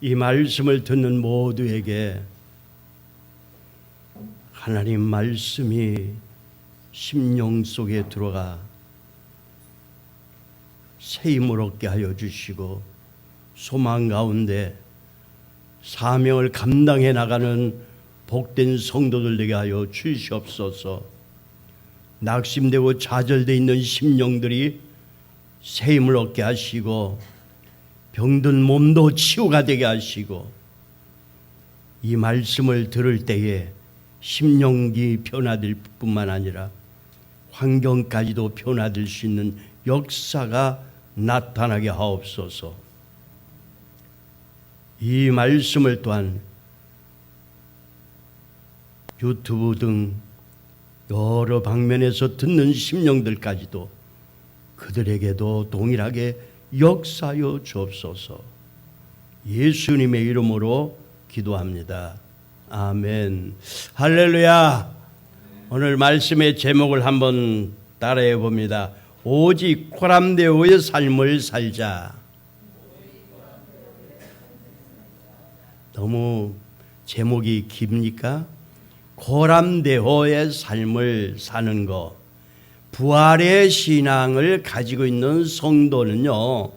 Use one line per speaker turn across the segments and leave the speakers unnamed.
이 말씀을 듣는 모두에게 하나님 말씀이 심령 속에 들어가 새 힘을 얻게 하여 주시고 소망 가운데 사명을 감당해 나가는 복된 성도들 되게 하여 주시옵소서. 낙심되고 좌절되어 있는 심령들이 새 힘을 얻게 하시고 병든 몸도 치유가 되게 하시고 이 말씀을 들을 때에 심령이 변화될 뿐만 아니라 환경까지도 변화될 수 있는 역사가 나타나게 하옵소서. 이 말씀을 또한 유튜브 등 여러 방면에서 듣는 심령들까지도 그들에게도 동일하게 역사하여 주옵소서. 예수님의 이름으로 기도합니다. 아멘. 할렐루야. 오늘 말씀의 제목을 한번 따라해 봅니다. 오직 코람데오의 삶을 살자. 너무 제목이 깁니까? 코람데오의 삶을 사는 것. 부활의 신앙을 가지고 있는 성도는요,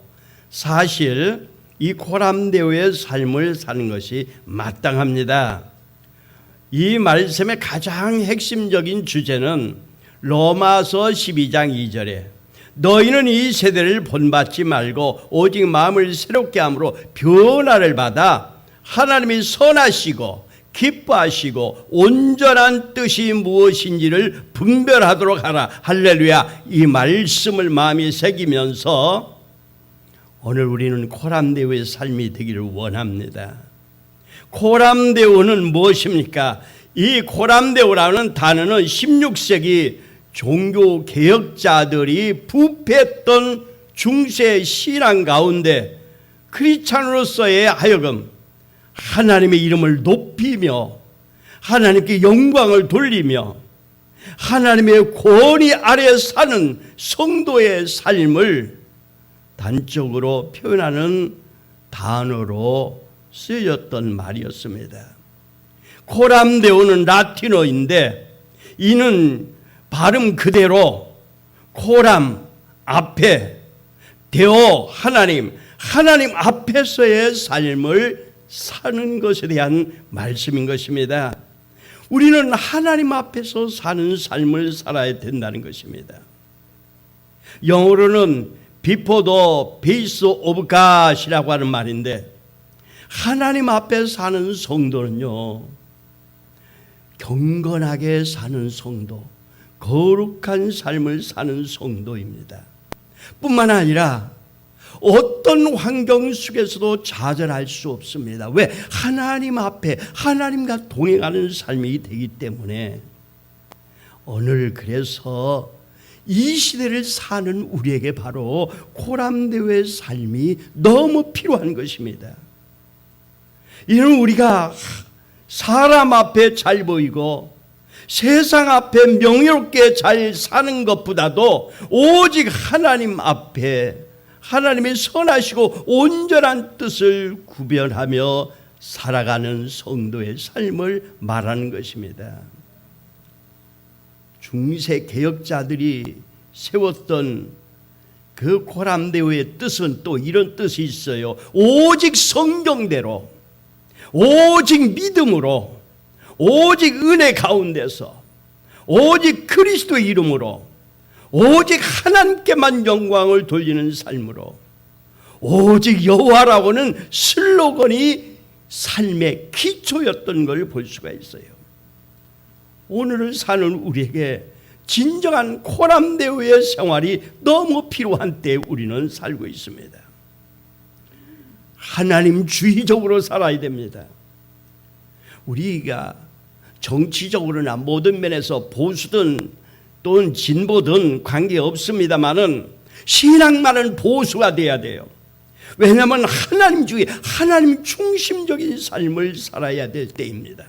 사실 이 코람데오의 삶을 사는 것이 마땅합니다. 이 말씀의 가장 핵심적인 주제는 로마서 12장 2절에 너희는 이 세대를 본받지 말고 오직 마음을 새롭게 함으로 변화를 받아 하나님이 선하시고 기뻐하시고 온전한 뜻이 무엇인지를 분별하도록 하라. 할렐루야. 이 말씀을 마음에 새기면서 오늘 우리는 코람데오의 삶이 되기를 원합니다. 코람데오는 무엇입니까? 이 코람데오라는 단어는 16세기 종교개혁자들이 부패했던 중세 신앙 가운데 크리스찬으로서의 하여금 하나님의 이름을 높이며 하나님께 영광을 돌리며 하나님의 권위 아래 사는 성도의 삶을 단적으로 표현하는 단어로 쓰여졌던 말이었습니다. 코람데오는 라틴어인데 이는 발음 그대로 코람 앞에 데오 하나님 앞에서의 삶을 사는 것에 대한 말씀인 것입니다. 우리는 하나님 앞에서 사는 삶을 살아야 된다는 것입니다. 영어로는 before the face of God이라고 하는 말인데 하나님 앞에 사는 성도는요, 경건하게 사는 성도, 거룩한 삶을 사는 성도입니다. 뿐만 아니라 어떤 환경 속에서도 좌절할 수 없습니다. 왜? 하나님 앞에 하나님과 동행하는 삶이 되기 때문에 오늘 그래서 이 시대를 사는 우리에게 바로 코람데오의 삶이 너무 필요한 것입니다. 이는 우리가 사람 앞에 잘 보이고 세상 앞에 명예롭게 잘 사는 것보다도 오직 하나님 앞에 하나님의 선하시고 온전한 뜻을 구별하며 살아가는 성도의 삶을 말하는 것입니다. 중세 개혁자들이 세웠던 그 코람데오의 뜻은 또 이런 뜻이 있어요. 오직 성경대로, 오직 믿음으로, 오직 은혜 가운데서, 오직 그리스도의 이름으로, 오직 하나님께만 영광을 돌리는 삶으로, 오직 여호와라고는 슬로건이 삶의 기초였던 걸 볼 수가 있어요. 오늘을 사는 우리에게 진정한 코람데오의 생활이 너무 필요한 때에 우리는 살고 있습니다. 하나님 주의적으로 살아야 됩니다. 우리가 정치적으로나 모든 면에서 보수든 또는 진보든 관계없습니다마는 신앙만은 보수가 돼야 돼요. 왜냐하면 하나님 주의, 하나님 중심적인 삶을 살아야 될 때입니다.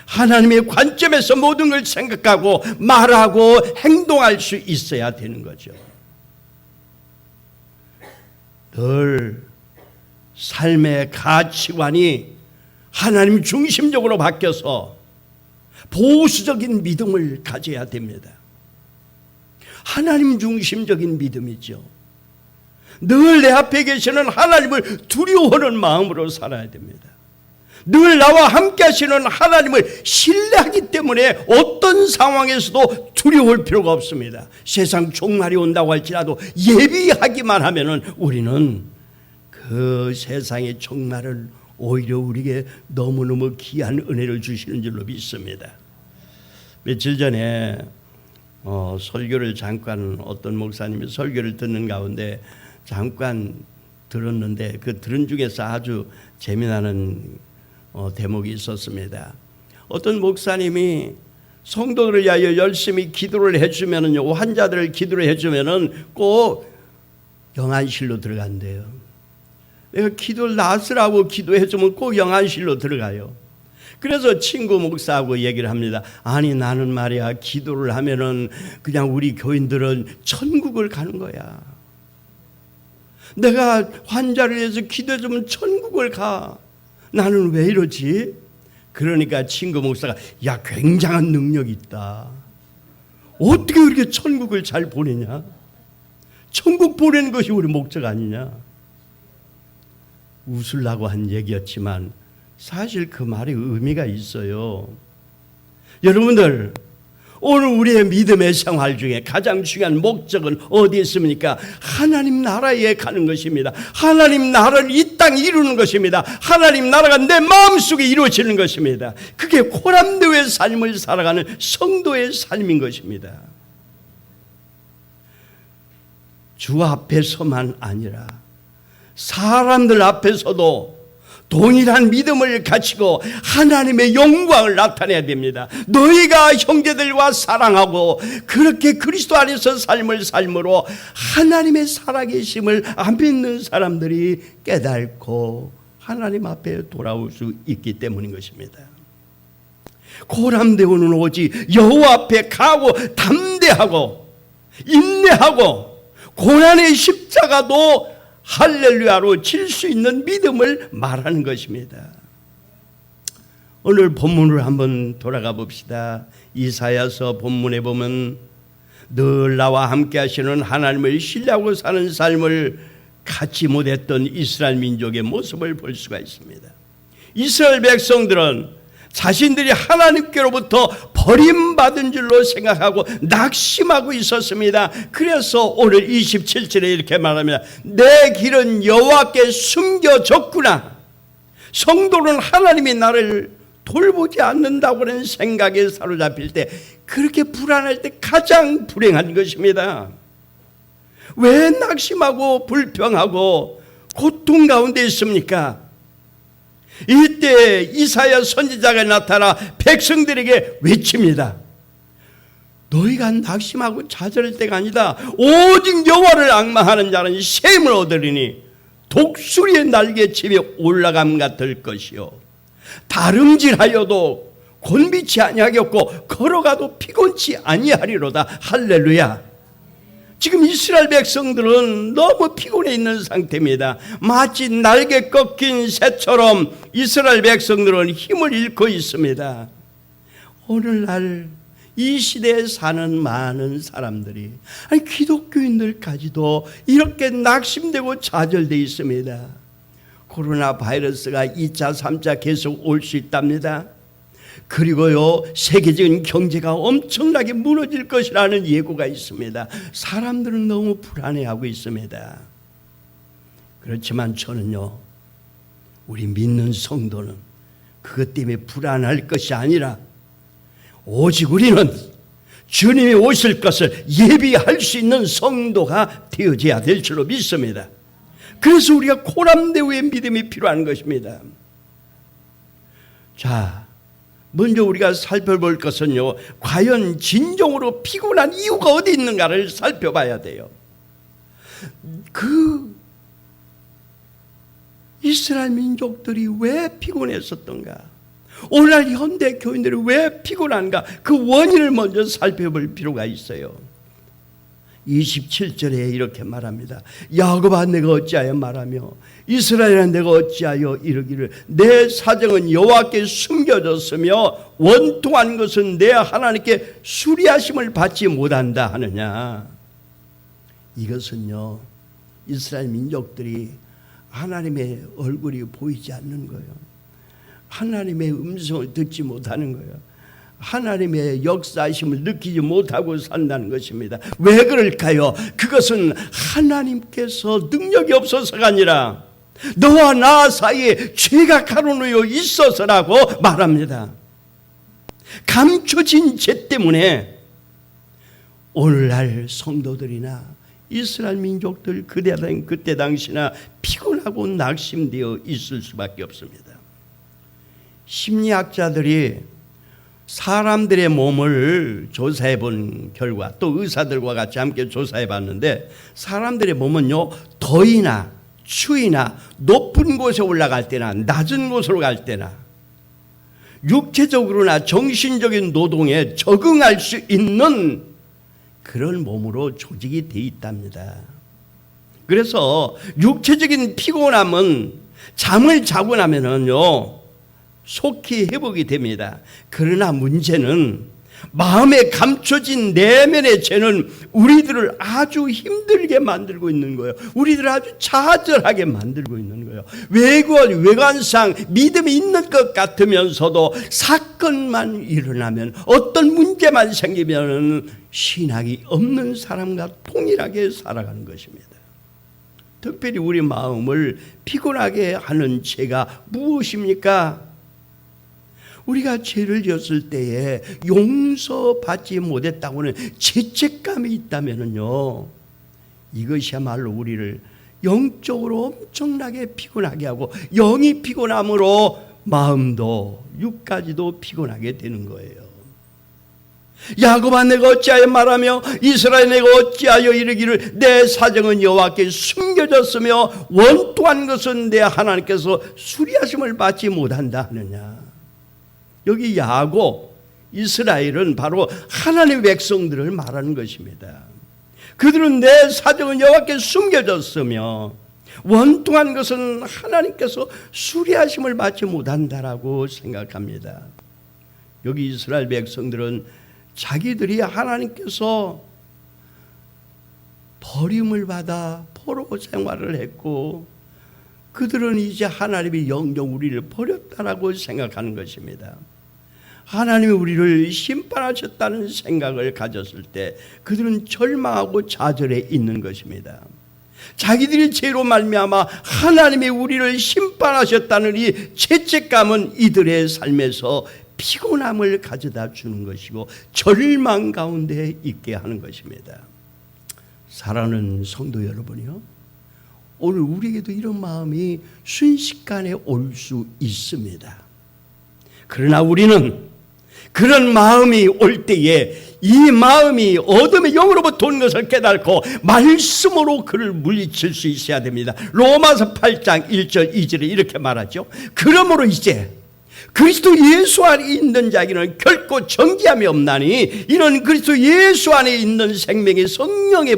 하나님의 관점에서 모든 걸 생각하고 말하고 행동할 수 있어야 되는 거죠. 늘 삶의 가치관이 하나님 중심적으로 바뀌어서 보수적인 믿음을 가져야 됩니다. 하나님 중심적인 믿음이죠. 늘 내 앞에 계시는 하나님을 두려워하는 마음으로 살아야 됩니다. 늘 나와 함께 하시는 하나님을 신뢰하기 때문에 어떤 상황에서도 두려울 필요가 없습니다. 세상 종말이 온다고 할지라도 예비하기만 하면은 우리는 그 세상의 종말을 오히려 우리에게 너무너무 귀한 은혜를 주시는 줄로 믿습니다. 며칠 전에 설교를 잠깐 어떤 목사님이 설교를 듣는 가운데 잠깐 들었는데 그 들은 중에서 아주 재미나는 대목이 있었습니다. 어떤 목사님이 성도들을 위하여 열심히 기도를 해주면은요, 환자들을 기도를 해주면은 꼭 영안실로 들어간대요. 내가 기도를 나으라고 기도해주면 꼭 영안실로 들어가요. 그래서 친구 목사하고 얘기를 합니다. 아니 나는 말이야 기도를 하면은 그냥 우리 교인들은 천국을 가는 거야. 내가 환자를 위해서 기도해주면 천국을 가. 나는 왜 이러지? 그러니까 친구 목사가 야 굉장한 능력이 있다. 어떻게 그렇게 천국을 잘 보내냐? 천국 보내는 것이 우리 목적 아니냐? 웃으려고 한 얘기였지만 사실 그 말이 의미가 있어요. 여러분들 오늘 우리의 믿음의 생활 중에 가장 중요한 목적은 어디에 있습니까? 하나님 나라에 가는 것입니다. 하나님 나라를 이 땅에 이루는 것입니다. 하나님 나라가 내 마음속에 이루어지는 것입니다. 그게 코람데오의 삶을 살아가는 성도의 삶인 것입니다. 주 앞에서만 아니라 사람들 앞에서도 동일한 믿음을 가지고 하나님의 영광을 나타내야 됩니다. 너희가 형제들과 사랑하고 그렇게 그리스도 안에서 삶을 삶으로 하나님의 살아계심을 안 믿는 사람들이 깨닫고 하나님 앞에 돌아올 수 있기 때문인 것입니다. 고람되오는 오직 여호와 앞에 가고 담대하고 인내하고 고난의 십자가도 할렐루야로 칠 수 있는 믿음을 말하는 것입니다. 오늘 본문으로 한번 돌아가 봅시다. 이사야서 본문에 보면 늘 나와 함께 하시는 하나님을 신뢰하고 사는 삶을 갖지 못했던 이스라엘 민족의 모습을 볼 수가 있습니다. 이스라엘 백성들은 자신들이 하나님께로부터 버림받은 줄로 생각하고 낙심하고 있었습니다. 그래서 오늘 27절에 이렇게 말합니다. 내 길은 여호와께 숨겨졌구나. 성도는 하나님이 나를 돌보지 않는다고 하는 생각에 사로잡힐 때 그렇게 불안할 때 가장 불행한 것입니다. 왜 낙심하고 불평하고 고통 가운데 있습니까? 이때 이사야 선지자가 나타나 백성들에게 외칩니다. 너희가 낙심하고 좌절할 때가 아니다. 오직 여호와를 앙망하는 자는 셈을 얻으리니 독수리의 날개침에 올라감 같을 것이요 다름질하여도 곤비치 아니하겠고 걸어가도 피곤치 아니하리로다. 할렐루야. 지금 이스라엘 백성들은 너무 피곤해 있는 상태입니다. 마치 날개 꺾인 새처럼 이스라엘 백성들은 힘을 잃고 있습니다. 오늘날 이 시대에 사는 많은 사람들이 아니 기독교인들까지도 이렇게 낙심되고 좌절되어 있습니다. 코로나 바이러스가 2차 3차 계속 올 수 있답니다. 그리고요 세계적인 경제가 엄청나게 무너질 것이라는 예고가 있습니다. 사람들은 너무 불안해하고 있습니다. 그렇지만 저는요 우리 믿는 성도는 그것 때문에 불안할 것이 아니라 오직 우리는 주님이 오실 것을 예비할 수 있는 성도가 되어져야 될 줄로 믿습니다. 그래서 우리가 고람되오의 믿음이 필요한 것입니다. 자, 먼저 우리가 살펴볼 것은요 과연 진정으로 피곤한 이유가 어디 있는가를 살펴봐야 돼요. 그 이스라엘 민족들이 왜 피곤했었던가, 오늘날 현대 교인들이 왜 피곤한가, 그 원인을 먼저 살펴볼 필요가 있어요. 27절에 이렇게 말합니다. 야곱아 내가 어찌하여 말하며 이스라엘아 내가 어찌하여 이르기를 내 사정은 여호와께 숨겨졌으며 원통한 것은 내 하나님께 수리하심을 받지 못한다 하느냐. 이것은요, 이스라엘 민족들이 하나님의 얼굴이 보이지 않는 거예요. 하나님의 음성을 듣지 못하는 거예요. 하나님의 역사하심을 느끼지 못하고 산다는 것입니다. 왜 그럴까요? 그것은 하나님께서 능력이 없어서가 아니라 너와 나 사이에 죄가 가로놓여 있어서라고 말합니다. 감춰진 죄 때문에 오늘날 성도들이나 이스라엘 민족들 그때 당시나 피곤하고 낙심되어 있을 수밖에 없습니다. 심리학자들이 사람들의 몸을 조사해 본 결과, 또 의사들과 같이 함께 조사해 봤는데, 사람들의 몸은요, 더위나 추위나 높은 곳에 올라갈 때나 낮은 곳으로 갈 때나 육체적으로나 정신적인 노동에 적응할 수 있는 그런 몸으로 조직이 되어 있답니다. 그래서 육체적인 피곤함은 잠을 자고 나면은요 속히 회복이 됩니다. 그러나 문제는 마음에 감춰진 내면의 죄는 우리들을 아주 힘들게 만들고 있는 거예요. 우리들을 아주 좌절하게 만들고 있는 거예요. 외관상 믿음이 있는 것 같으면서도 사건만 일어나면, 어떤 문제만 생기면 신앙이 없는 사람과 동일하게 살아가는 것입니다. 특별히 우리 마음을 피곤하게 하는 죄가 무엇입니까? 우리가 죄를 지었을 때에 용서받지 못했다고는 죄책감이 있다면요, 이것이야말로 우리를 영적으로 엄청나게 피곤하게 하고, 영이 피곤함으로 마음도 육까지도 피곤하게 되는 거예요. 야곱아 내가 어찌하여 말하며 이스라엘 내가 어찌하여 이르기를 내 사정은 여호와께 숨겨졌으며 원통한 것은 내 하나님께서 수리하심을 받지 못한다 하느냐. 여기 야곱, 이스라엘은 바로 하나님의 백성들을 말하는 것입니다. 그들은 내 사정은 여호와께 숨겨졌으며 원통한 것은 하나님께서 수리하심을 받지 못한다라고 생각합니다. 여기 이스라엘 백성들은 자기들이 하나님께서 버림을 받아 포로 생활을 했고, 그들은 이제 하나님이 영영 우리를 버렸다라고 생각하는 것입니다. 하나님이 우리를 심판하셨다는 생각을 가졌을 때 그들은 절망하고 좌절해 있는 것입니다. 자기들이 죄로 말미암아 하나님이 우리를 심판하셨다는 이 죄책감은 이들의 삶에서 피곤함을 가져다 주는 것이고 절망 가운데 있게 하는 것입니다. 사랑하는 성도 여러분이요, 오늘 우리에게도 이런 마음이 순식간에 올 수 있습니다. 그러나 우리는 그런 마음이 올 때에 이 마음이 어둠의 영으로부터 온 것을 깨닫고 말씀으로 그를 물리칠 수 있어야 됩니다. 로마서 8장 1절 2절에 이렇게 말하죠. 그러므로 이제 그리스도 예수 안에 있는 자에게는 결코 정죄함이 없나니 이는 그리스도 예수 안에 있는 생명의 성령의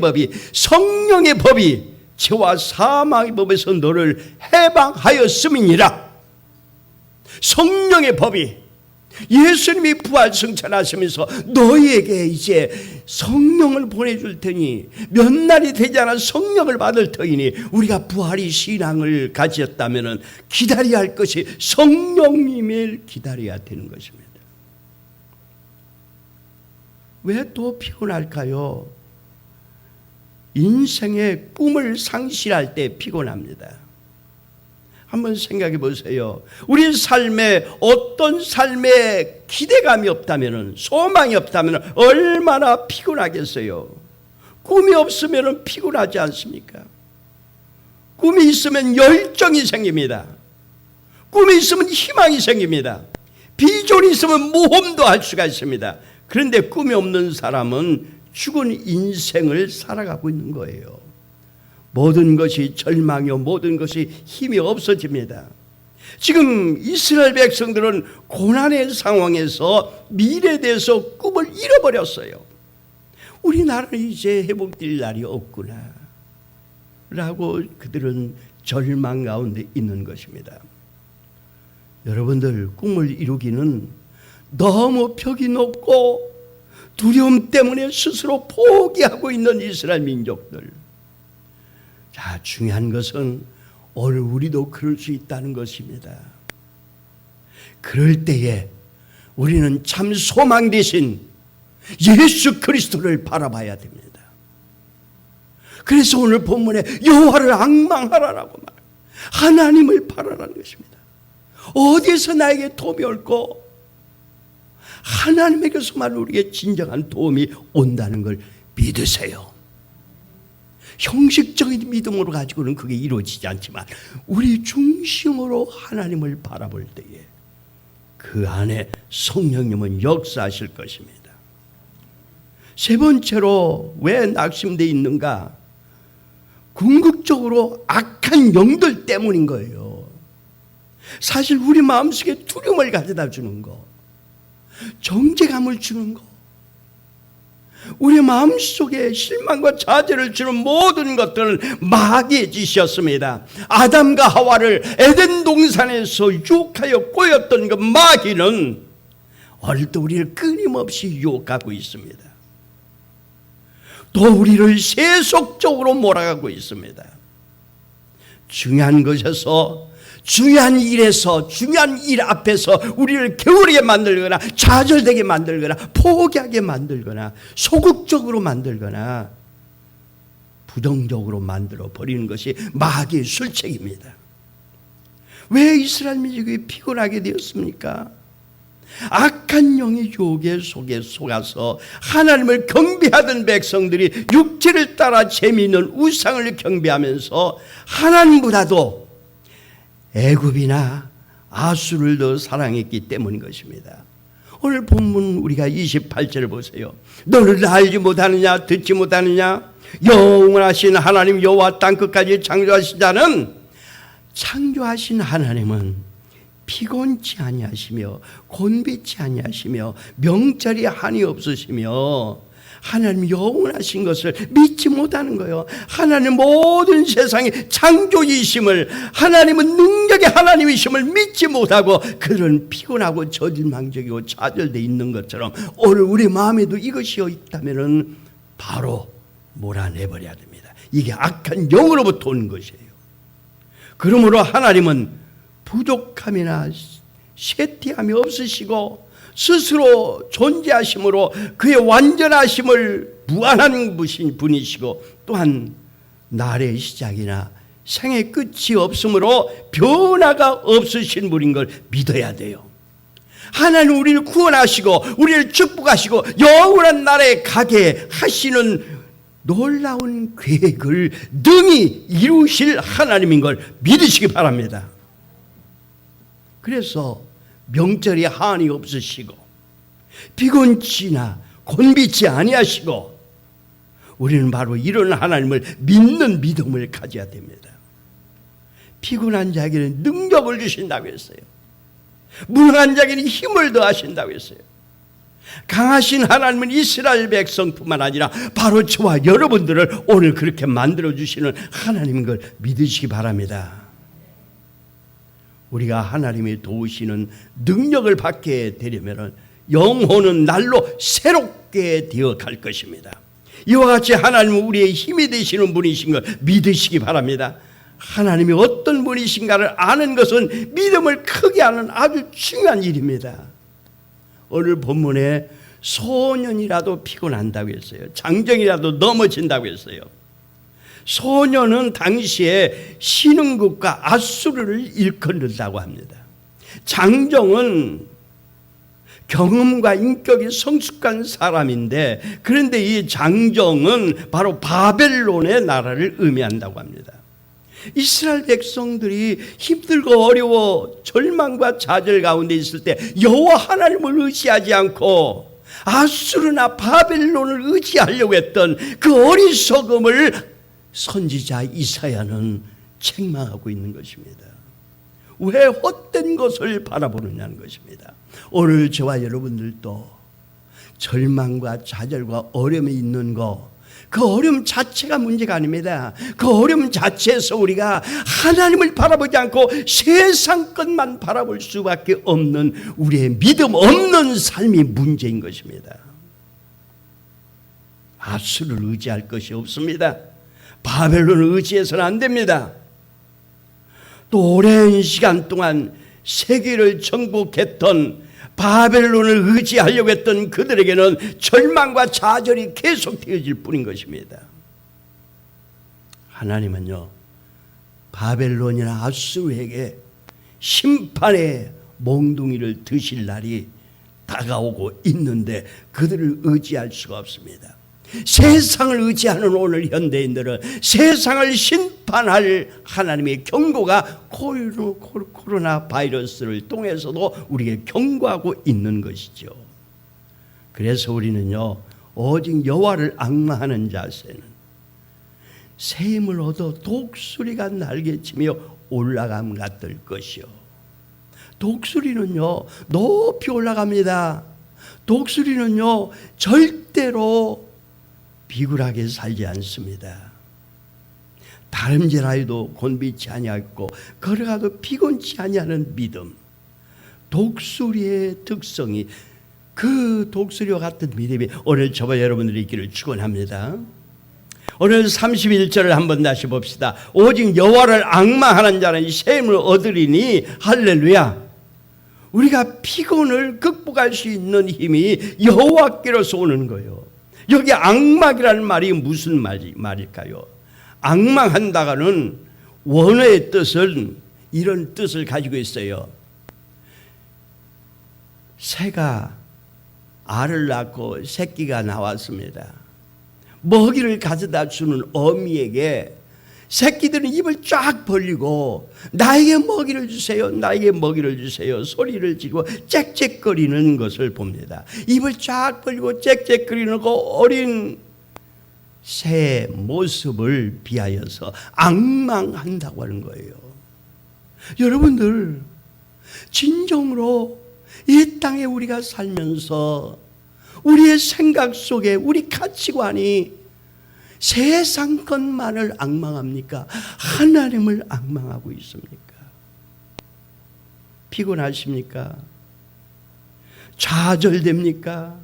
법이 죄와 사망의 법에서 너를 해방하였음이니라. 성령의 법이, 예수님이 부활 승천하시면서 너희에게 이제 성령을 보내줄 테니 몇 날이 되지 않아 성령을 받을 터이니, 우리가 부활이 신앙을 가졌다면 기다려야 할 것이 성령님을 기다려야 되는 것입니다. 왜 또 피곤할까요? 인생의 꿈을 상실할 때 피곤합니다. 한번 생각해 보세요. 우리 삶에 어떤 삶에 기대감이 없다면, 소망이 없다면 얼마나 피곤하겠어요. 꿈이 없으면 피곤하지 않습니까? 꿈이 있으면 열정이 생깁니다. 꿈이 있으면 희망이 생깁니다. 비전이 있으면 모험도 할 수가 있습니다. 그런데 꿈이 없는 사람은 죽은 인생을 살아가고 있는 거예요. 모든 것이 절망이요, 모든 것이 힘이 없어집니다. 지금 이스라엘 백성들은 고난의 상황에서 미래에 대해서 꿈을 잃어버렸어요. 우리나라는 이제 회복될 날이 없구나 라고 그들은 절망 가운데 있는 것입니다. 여러분들, 꿈을 이루기는 너무 벽이 높고 두려움 때문에 스스로 포기하고 있는 이스라엘 민족들. 자, 중요한 것은 오늘 우리도 그럴 수 있다는 것입니다. 그럴 때에 우리는 참 소망 대신 예수 그리스도를 바라봐야 됩니다. 그래서 오늘 본문에 여호와를 앙망하라라고 말, 하나님을 바라라는 것입니다. 어디에서 나에게 도움이 올고 하나님에게서만 우리에게 진정한 도움이 온다는 걸 믿으세요. 형식적인 믿음으로 가지고는 그게 이루어지지 않지만 우리 중심으로 하나님을 바라볼 때에 그 안에 성령님은 역사하실 것입니다. 세 번째로 왜 낙심되어 있는가? 궁극적으로 악한 영들 때문인 거예요. 사실 우리 마음속에 두려움을 가져다 주는 거, 정죄감을 주는 거, 우리 마음속에 실망과 좌절을 주는 모든 것들은 마귀의 짓이었습니다. 아담과 하와를 에덴 동산에서 유혹하여 꼬였던 그 마귀는 어릴 때 우리를 끊임없이 유혹하고 있습니다. 또 우리를 세속적으로 몰아가고 있습니다. 중요한 것에서, 중요한 일에서, 중요한 일 앞에서 우리를 게으르게 만들거나 좌절되게 만들거나 포기하게 만들거나 소극적으로 만들거나 부정적으로 만들어 버리는 것이 마귀의 술책입니다. 왜 이스라엘 민족이 피곤하게 되었습니까? 악한 영의 유혹에 속에 속아서 하나님을 경배하던 백성들이 육체를 따라 재미있는 우상을 경배하면서 하나님보다도 애굽이나 아수를 더 사랑했기 때문인 것입니다. 오늘 본문 우리가 28절을 보세요. 너를 알지 못하느냐, 듣지 못하느냐? 영원하신 하나님 여호와 땅끝까지 창조하신 자는, 창조하신 하나님은 피곤치 아니하시며 곤비치 아니하시며 명절이 한이 없으시며 하나님 영원하신 것을 믿지 못하는 거예요. 하나님 모든 세상의 창조이심을, 하나님은 능력의 하나님이심을 믿지 못하고 그런 피곤하고 저질망적이고 좌절되어 있는 것처럼 오늘 우리 마음에도 이것이 있다면 바로 몰아내버려야 됩니다. 이게 악한 영으로부터 온 것이에요. 그러므로 하나님은 부족함이나 쇠퇴함이 없으시고 스스로 존재하심으로 그의 완전하심을 무한한 분이시고 또한 날의 시작이나 생의 끝이 없으므로 변화가 없으신 분인 걸 믿어야 돼요. 하나님 우리를 구원하시고 우리를 축복하시고 영원한 나라에 가게 하시는 놀라운 계획을 능히 이루실 하나님인 걸 믿으시기 바랍니다. 그래서 명절이 한이 없으시고 피곤치나 곤비치 아니하시고 우리는 바로 이런 하나님을 믿는 믿음을 가져야 됩니다. 피곤한 자에게는 능력을 주신다고 했어요. 무능한 자에게는 힘을 더하신다고 했어요. 강하신 하나님은 이스라엘 백성뿐만 아니라 바로 저와 여러분들을 오늘 그렇게 만들어주시는 하나님인 걸 믿으시기 바랍니다. 우리가 하나님이 도우시는 능력을 받게 되려면 영혼은 날로 새롭게 되어 갈 것입니다. 이와 같이 하나님은 우리의 힘이 되시는 분이신 걸 믿으시기 바랍니다. 하나님이 어떤 분이신가를 아는 것은 믿음을 크게 하는 아주 중요한 일입니다. 오늘 본문에 소년이라도 피곤한다고 했어요. 장정이라도 넘어진다고 했어요. 소년은 당시에 신흥국가 아수르를 일컫는다고 합니다. 장정은 경험과 인격이 성숙한 사람인데, 그런데 이 장정은 바로 바벨론의 나라를 의미한다고 합니다. 이스라엘 백성들이 힘들고 어려워 절망과 좌절 가운데 있을 때 여호와 하나님을 의지하지 않고 아수르나 바벨론을 의지하려고 했던 그 어리석음을 선지자 이사야는 책망하고 있는 것입니다. 왜 헛된 것을 바라보느냐는 것입니다. 오늘 저와 여러분들도 절망과 좌절과 어려움이 있는 거, 그 어려움 자체가 문제가 아닙니다. 그 어려움 자체에서 우리가 하나님을 바라보지 않고 세상 것만 바라볼 수밖에 없는 우리의 믿음 없는 삶이 문제인 것입니다. 아수를 의지할 것이 없습니다. 바벨론을 의지해서는 안 됩니다. 또 오랜 시간 동안 세계를 정복했던 바벨론을 의지하려고 했던 그들에게는 절망과 좌절이 계속되어질 뿐인 것입니다. 하나님은요, 바벨론이나 아수르에게 심판의 몽둥이를 드실 날이 다가오고 있는데 그들을 의지할 수가 없습니다. 세상을 의지하는 오늘 현대인들은 세상을 심판할 하나님의 경고가 코로나 바이러스를 통해서도 우리에게 경고하고 있는 것이죠. 그래서 우리는요, 오직 여호와를 앙망하는 자세는 새 힘을 얻어 독수리가 날개치며 올라감 같을 것이요. 독수리는요, 높이 올라갑니다. 독수리는요, 절대로 비굴하게 살지 않습니다. 다름질하여도 곤비치 아니하고 걸어가도 피곤치 아니하는 믿음, 독수리의 특성이, 그 독수리와 같은 믿음이 오늘 저와 여러분들이 있기를 축원합니다. 오늘 31절을 한번 다시 봅시다. 오직 여호와를 앙망하는 자는 새 힘을 얻으리니, 할렐루야. 우리가 피곤을 극복할 수 있는 힘이 여호와께로서 오는 거예요. 여기 앙망이라는 말이 무슨 말일까요? 앙망한다가는 원어의 뜻은 이런 뜻을 가지고 있어요. 새가 알을 낳고 새끼가 나왔습니다. 먹이를 가져다 주는 어미에게 새끼들은 입을 쫙 벌리고 나에게 먹이를 주세요, 나에게 먹이를 주세요 소리를 지르고 짹짹거리는 것을 봅니다. 입을 쫙 벌리고 짹짹거리는 그 어린 새의 모습을 비하여서 앙망한다고 하는 거예요. 여러분들, 진정으로 이 땅에 우리가 살면서 우리의 생각 속에 우리 가치관이 세상 것만을 앙망합니까? 하나님을 앙망하고 있습니까? 피곤하십니까? 좌절됩니까?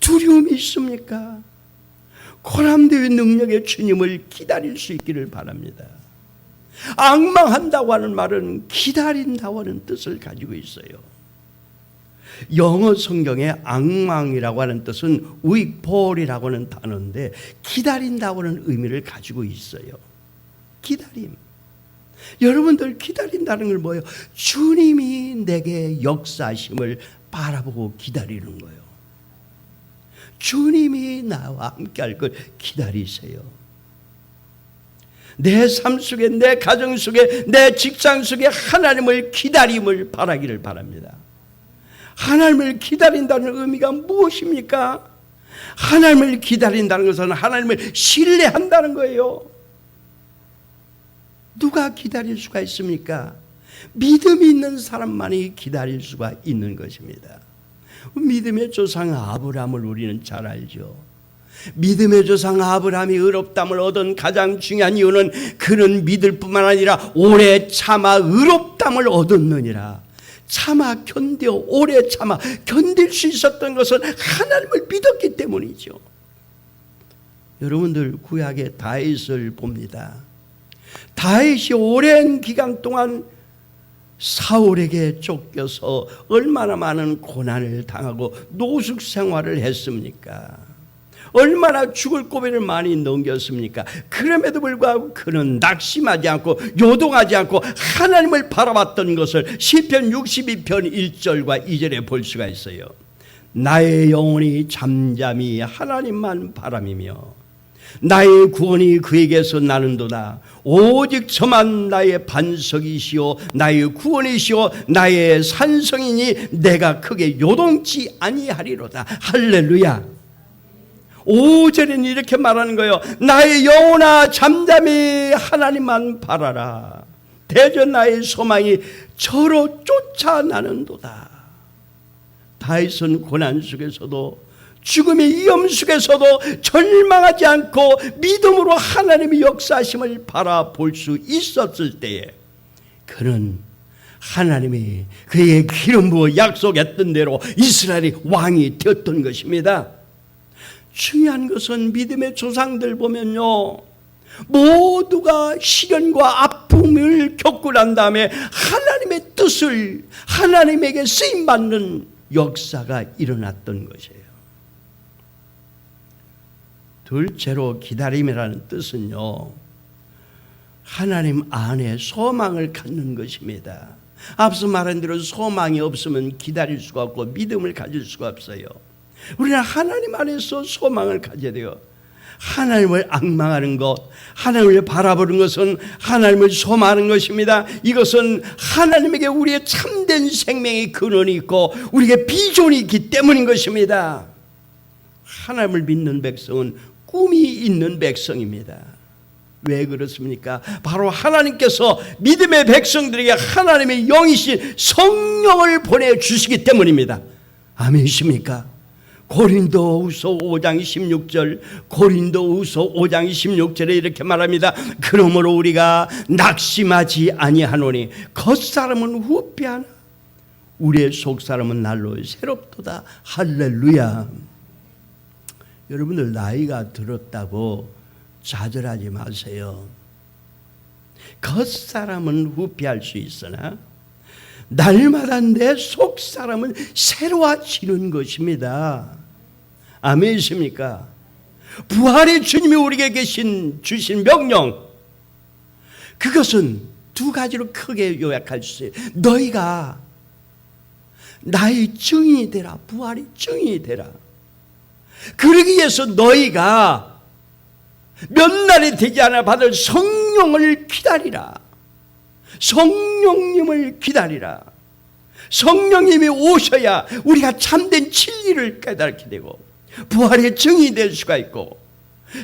두려움이 있습니까? 고난되의 능력의 주님을 기다릴 수 있기를 바랍니다. 앙망한다고 하는 말은 기다린다고 하는 뜻을 가지고 있어요. 영어 성경에 앙망이라고 하는 뜻은 wait-for이라고 하는 단어인데 기다린다고 하는 의미를 가지고 있어요. 기다림. 여러분들 기다린다는 걸 뭐예요? 주님이 내게 역사하심을 바라보고 기다리는 거예요. 주님이 나와 함께 할 걸 기다리세요. 내 삶 속에, 내 가정 속에, 내 직장 속에 하나님을 기다림을 바라기를 바랍니다. 하나님을 기다린다는 의미가 무엇입니까? 하나님을 기다린다는 것은 하나님을 신뢰한다는 거예요. 누가 기다릴 수가 있습니까? 믿음이 있는 사람만이 기다릴 수가 있는 것입니다. 믿음의 조상 아브라함을 우리는 잘 알죠. 믿음의 조상 아브라함이 의롭다함을 얻은 가장 중요한 이유는 그는 믿을 뿐만 아니라 오래 참아 의롭다함을 얻었느니라. 참아 견뎌 오래 참아 견딜 수 있었던 것은 하나님을 믿었기 때문이죠. 여러분들 구약의 다윗을 봅니다. 다윗이 오랜 기간 동안 사울에게 쫓겨서 얼마나 많은 고난을 당하고 노숙 생활을 했습니까? 얼마나 죽을 고비를 많이 넘겼습니까? 그럼에도 불구하고 그는 낙심하지 않고 요동하지 않고 하나님을 바라봤던 것을 시편 62편 1절과 2절에 볼 수가 있어요. 나의 영혼이 잠잠히 하나님만 바람이며 나의 구원이 그에게서 나는도다. 오직 저만 나의 반석이시오 나의 구원이시오 나의 산성이니 내가 크게 요동치 아니하리로다. 할렐루야. 5절에는 이렇게 말하는 거예요. 나의 영혼아 잠잠히 하나님만 바라라. 대저 나의 소망이 저로 쫓아나는도다. 다윗은 고난 속에서도 죽음의 위험 속에서도 절망하지 않고 믿음으로 하나님의 역사하심을 바라볼 수 있었을 때에 그는 하나님이 그에게 기름 부어 약속했던 대로 이스라엘의 왕이 되었던 것입니다. 중요한 것은 믿음의 조상들 보면요, 모두가 시련과 아픔을 겪고 난 다음에 하나님의 뜻을 하나님에게 쓰임받는 역사가 일어났던 것이에요. 둘째로 기다림이라는 뜻은요, 하나님 안에 소망을 갖는 것입니다. 앞서 말한 대로 소망이 없으면 기다릴 수가 없고 믿음을 가질 수가 없어요. 우리는 하나님 안에서 소망을 가져야 돼요. 하나님을 앙망하는 것, 하나님을 바라보는 것은 하나님을 소망하는 것입니다. 이것은 하나님에게 우리의 참된 생명의 근원이 있고 우리에게 비전이 있기 때문인 것입니다. 하나님을 믿는 백성은 꿈이 있는 백성입니다. 왜 그렇습니까? 바로 하나님께서 믿음의 백성들에게 하나님의 영이신 성령을 보내주시기 때문입니다. 아멘이십니까? 고린도후서 5장 16절, 고린도후서 5장 16절에 이렇게 말합니다. 그러므로 우리가 낙심하지 아니하노니 겉사람은 후패하나 우리의 속사람은 날로 새롭도다. 할렐루야. 여러분들 나이가 들었다고 좌절하지 마세요. 겉사람은 후패할 수 있으나 날마다 내 속사람은 새로워지는 것입니다. 아멘이십니까? 부활의 주님이 우리에게 주신 명령, 그것은 두 가지로 크게 요약할 수 있어요. 너희가 나의 증인이 되라. 부활의 증인이 되라. 그러기 위해서 너희가 몇 날이 되지 않아 받을 성령을 기다리라. 성령님을 기다리라. 성령님이 오셔야 우리가 참된 진리를 깨닫게 되고 부활의 증인이 될 수가 있고,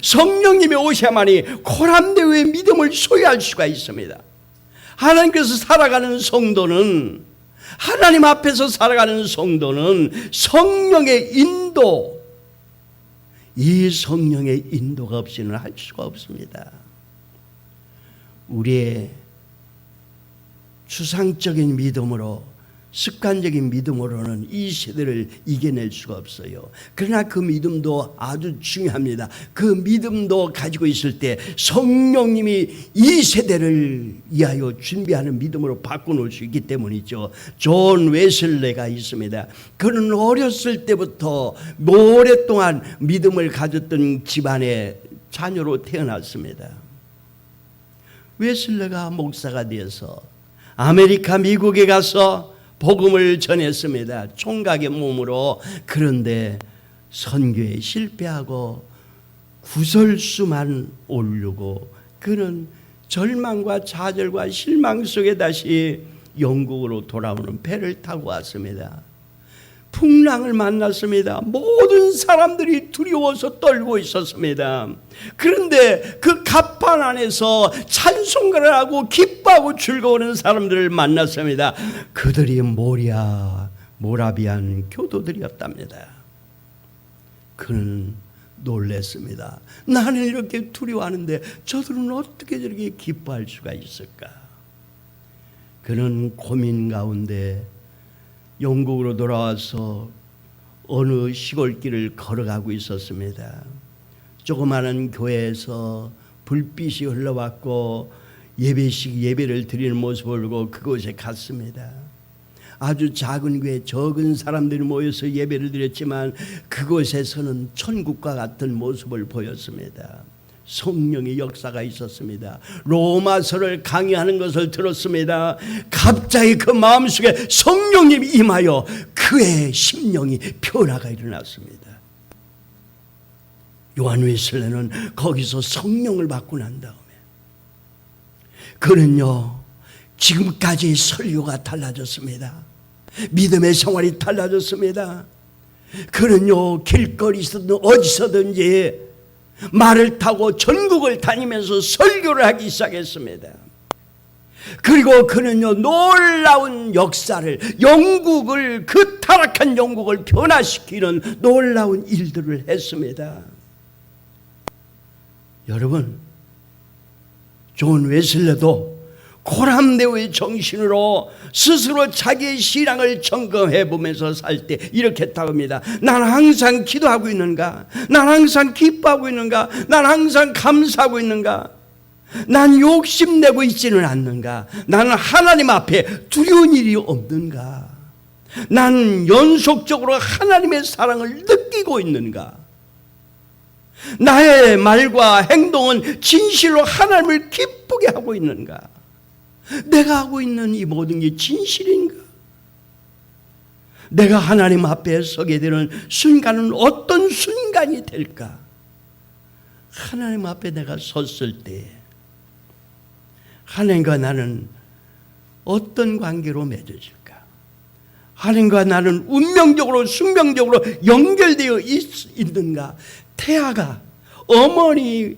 성령님이 오셔야만이 고난대의 믿음을 소유할 수가 있습니다. 하나님께서 살아가는 성도는, 하나님 앞에서 살아가는 성도는 성령의 인도, 이 성령의 인도가 없이는 할 수가 없습니다. 우리의 추상적인 믿음으로, 습관적인 믿음으로는 이 세대를 이겨낼 수가 없어요. 그러나 그 믿음도 아주 중요합니다. 그 믿음도 가지고 있을 때 성령님이 이 세대를 위하여 준비하는 믿음으로 바꿔놓을 수 있기 때문이죠. 존 웨슬레가 있습니다. 그는 어렸을 때부터 오랫동안 믿음을 가졌던 집안의 자녀로 태어났습니다. 웨슬레가 목사가 되어서 아메리카 미국에 가서 복음을 전했습니다. 총각의 몸으로. 그런데 선교에 실패하고 구설수만 오르고 그는 절망과 좌절과 실망 속에 다시 영국으로 돌아오는 배를 타고 왔습니다. 풍랑을 만났습니다. 모든 사람들이 두려워서 떨고 있었습니다. 그런데 그 갑판 안에서 찬송가를 하고 기뻐하고 즐거워하는 사람들을 만났습니다. 그들이 모라비안 교도들이었답니다. 그는 놀랐습니다. 나는 이렇게 두려워하는데 저들은 어떻게 저렇게 기뻐할 수가 있을까? 그는 고민 가운데 영국으로 돌아와서 어느 시골길을 걸어가고 있었습니다. 조그마한 교회에서 불빛이 흘러왔고 예배를 드리는 모습을 보고 그곳에 갔습니다. 아주 작은 교회, 적은 사람들이 모여서 예배를 드렸지만 그곳에서는 천국과 같은 모습을 보였습니다. 성령의 역사가 있었습니다. 로마서를 강의하는 것을 들었습니다. 갑자기 그 마음속에 성령님이 임하여 그의 심령이 변화가 일어났습니다. 요한 웨슬레는 거기서 성령을 받고 난 다음에 그는요, 지금까지의 설교가 달라졌습니다. 믿음의 생활이 달라졌습니다. 그는요, 길거리에서든 어디서든지 말을 타고 전국을 다니면서 설교를 하기 시작했습니다. 그리고 그는요 놀라운 역사를, 영국을, 그 타락한 영국을 변화시키는 놀라운 일들을 했습니다. 여러분, 존 웨슬레도 고람대오의 정신으로 스스로 자기의 신앙을 점검해 보면서 살 때 이렇게 했다고 합니다. 난 항상 기도하고 있는가? 난 항상 기뻐하고 있는가? 난 항상 감사하고 있는가? 난 욕심내고 있지는 않는가? 나는 하나님 앞에 두려운 일이 없는가? 난 연속적으로 하나님의 사랑을 느끼고 있는가? 나의 말과 행동은 진실로 하나님을 기쁘게 하고 있는가? 내가 하고 있는 이 모든 게 진실인가? 내가 하나님 앞에 서게 되는 순간은 어떤 순간이 될까? 하나님 앞에 내가 섰을 때 하나님과 나는 어떤 관계로 맺어질까? 하나님과 나는 운명적으로, 숙명적으로 연결되어 있는가? 태아가 어머니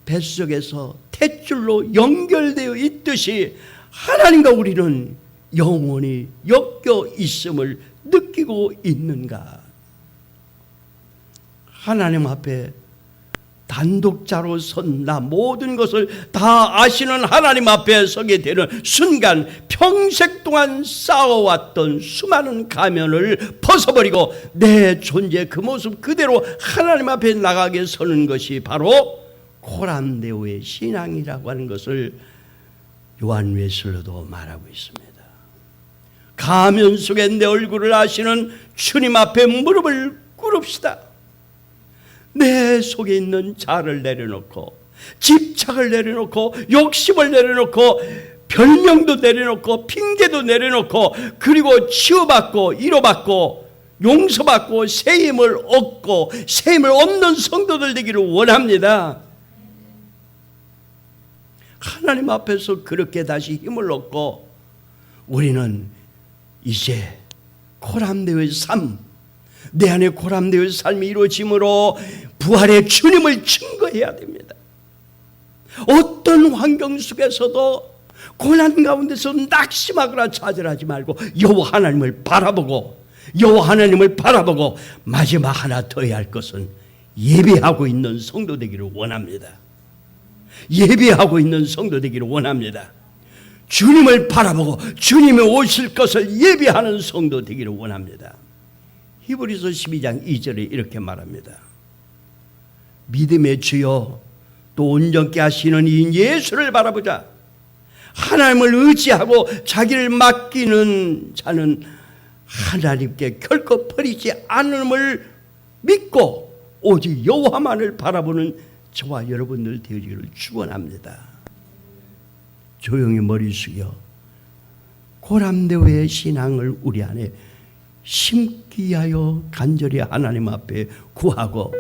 뱃속에서 탯줄로 연결되어 있듯이 하나님과 우리는 영원히 엮여 있음을 느끼고 있는가? 하나님 앞에 단독자로 선나 모든 것을 다 아시는 하나님 앞에 서게 되는 순간, 평생 동안 쌓아왔던 수많은 가면을 벗어버리고 내 존재 그 모습 그대로 하나님 앞에 나가게 서는 것이 바로 고람대오의 신앙이라고 하는 것을 요한 웨슬레도 말하고 있습니다. 가면 속에 내 얼굴을 아시는 주님 앞에 무릎을 꿇읍시다. 내 속에 있는 자를 내려놓고, 집착을 내려놓고, 욕심을 내려놓고, 별명도 내려놓고, 핑계도 내려놓고, 그리고 치유받고 위로받고 용서받고 세임을 얻고 세임을 얻는 성도들 되기를 원합니다. 하나님 앞에서 그렇게 다시 힘을 얻고 우리는 이제 고람대오의 삶, 내 안에 고람대오의 삶이 이루어짐으로 부활의 주님을 증거해야 됩니다. 어떤 환경 속에서도 고난 가운데서 낙심하거나 좌절하지 말고 여호와 하나님을 바라보고, 여호와 하나님을 바라보고 마지막 하나 더 해야 할 것은 예배하고 있는 성도 되기를 원합니다. 예배하고 있는 성도 되기를 원합니다. 주님을 바라보고 주님이 오실 것을 예배하는 성도 되기를 원합니다. 히브리서 12장 2절에 이렇게 말합니다. 믿음의 주여 또 온전케 하시는 이 예수를 바라보자. 하나님을 의지하고 자기를 맡기는 자는 하나님께 결코 버리지 않음을 믿고 오직 여호와만을 바라보는 저와 여러분들 되기를 축원합니다. 조용히 머리 숙여 고람대오의 신앙을 우리 안에 심기 하여 간절히 하나님 앞에 구하고,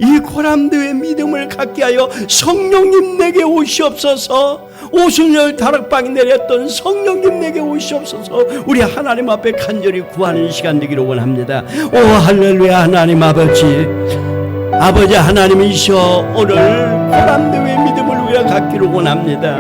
이 고람대오의 믿음을 갖게 하여 성령님 내게 오시옵소서. 오순절 다락방에 내렸던 성령님 내게 오시옵소서. 우리 하나님 앞에 간절히 구하는 시간 되기를 원합니다. 오 할렐루야. 하나님 아버지 하나님이시여, 오늘 고람대오의 믿음을 우리가 갖기를 원합니다.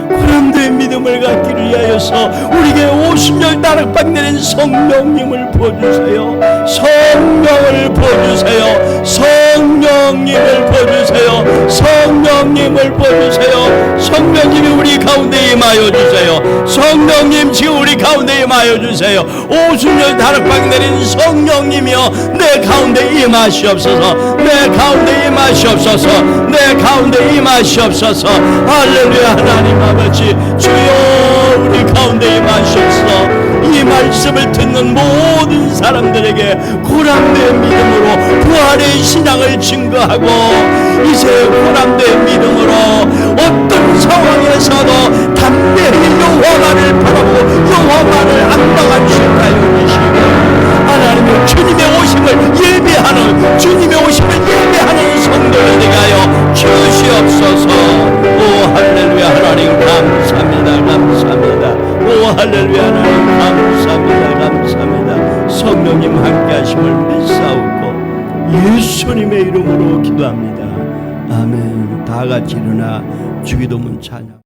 고람대오의 믿음을 갖기를 위하여서 우리에게 오순절 다락방 내린 성령님을 부어주세요. 성령을 부어주세요. 성령님을 부어주세요. 성령님을 부어주세요. 성령님이 우리 가운데 임하여 주세요. 성령님 지금 우리 가운데 임하여 주세요. 오순절 다락방 내린 성령님이여, 내 가운데 임하시옵소서. 내 가운데 임하시옵소서. 내 가운데 임하시옵소서. 할렐루야. 하나님 아버지 주여, 우리 가운데 임하시옵소서. 이 말씀을 듣는 모든 사람들에게 고람대의 믿음으로 부활의 신앙을 증거하고, 이제 고람대의 믿음으로 어떤 상황에서도 담대히 여호와만을 바라보고 여호와만을 안방할 수 있다여 주시고, 하나님의 주님의 오심을 예배하는, 주님의 오심을 예배하는 성도를 되게 하여 주시옵소서. 오 할렐루야. 하나님 감사합니다. 감사합니다. 오 할렐루야. 하나님 감사합니다. 감사합니다. 성령님 함께 하심을 믿사옵고 예수님의 이름으로 기도합니다. 아멘. 다 다 같이 일어나 주기도문 찬양.